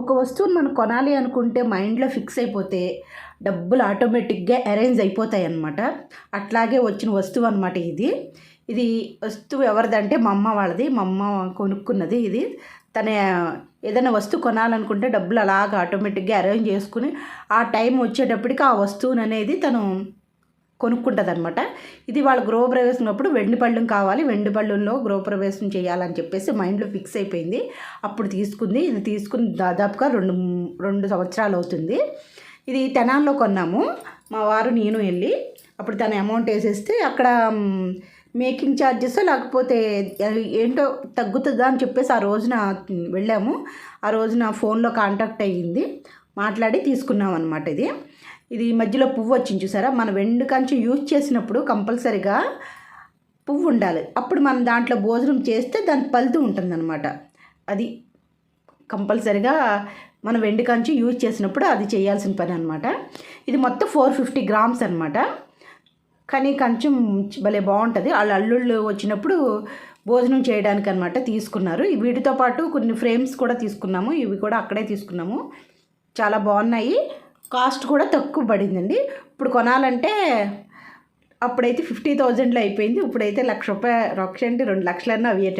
ఒక వస్తువుని మనం కొనాలి అనుకుంటే మైండ్లో ఫిక్స్ అయిపోతే డబ్బులు ఆటోమేటిక్గా అరేంజ్ అయిపోతాయి అన్నమాట. అట్లాగే వచ్చిన వస్తువు అనమాట ఇది. ఇది వస్తువు ఎవరిదంటే మా అమ్మ వాళ్ళది. మా అమ్మ కొనుక్కున్నది ఇది. తన ఏదైనా వస్తువు కొనాలనుకుంటే డబ్బులు అలాగా ఆటోమేటిక్గా అరేంజ్ చేసుకుని ఆ టైం వచ్చేటప్పటికి ఆ వస్తువుని అనేది తను కొనుక్కుంటుందనమాట. ఇది వాళ్ళ గృహప్రవేశం అప్పుడు వెండి పళ్ళెం కావాలి, వెండి పళ్ళెంలో గృహప్రవేశం చేయాలని చెప్పేసి మైండ్లో ఫిక్స్ అయిపోయింది. అప్పుడు తీసుకుంది. ఇది తీసుకుని దాదాపుగా 2 సంవత్సరాలు అవుతుంది. ఇది తెనాల్లో కొన్నాము. మా వారు నేను వెళ్ళి అప్పుడు తన అమౌంట్ వేసేస్తే అక్కడ మేకింగ్ ఛార్జెస్ లేకపోతే ఏంటో తగ్గుతుందా అని చెప్పేసి ఆ రోజున వెళ్ళాము. ఆ రోజున ఫోన్లో కాంటాక్ట్ అయ్యింది, మాట్లాడి తీసుకున్నాం అనమాట. ఇది మధ్యలో పువ్వు వచ్చింది చూసారా. మన వెండి కంచు యూజ్ చేసినప్పుడు కంపల్సరిగా పువ్వు ఉండాలి. అప్పుడు మనం దాంట్లో భోజనం చేస్తే దాని ఫలితం ఉంటుందన్నమాట. అది కంపల్సరిగా మన వెండి కంచు యూజ్ చేసినప్పుడు అది చేయాల్సిన పని అనమాట. ఇది మొత్తం 450 గ్రామ్స్ అనమాట. కానీ కొంచెం భలే బాగుంటుంది. వాళ్ళ అల్లుళ్ళు వచ్చినప్పుడు భోజనం చేయడానికి అనమాట తీసుకున్నారు. వీటితో పాటు కొన్ని ఫ్రేమ్స్ కూడా తీసుకున్నాము. ఇవి కూడా అక్కడే తీసుకున్నాము. చాలా బాగున్నాయి. కాస్ట్ కూడా తక్కువ పడిందండి. ఇప్పుడు కొనాలంటే అప్పుడైతే 50,000లో అయిపోయింది. ఇప్పుడైతే ₹1,00,000 2 లక్షలన్నా అయ్యేటట్టు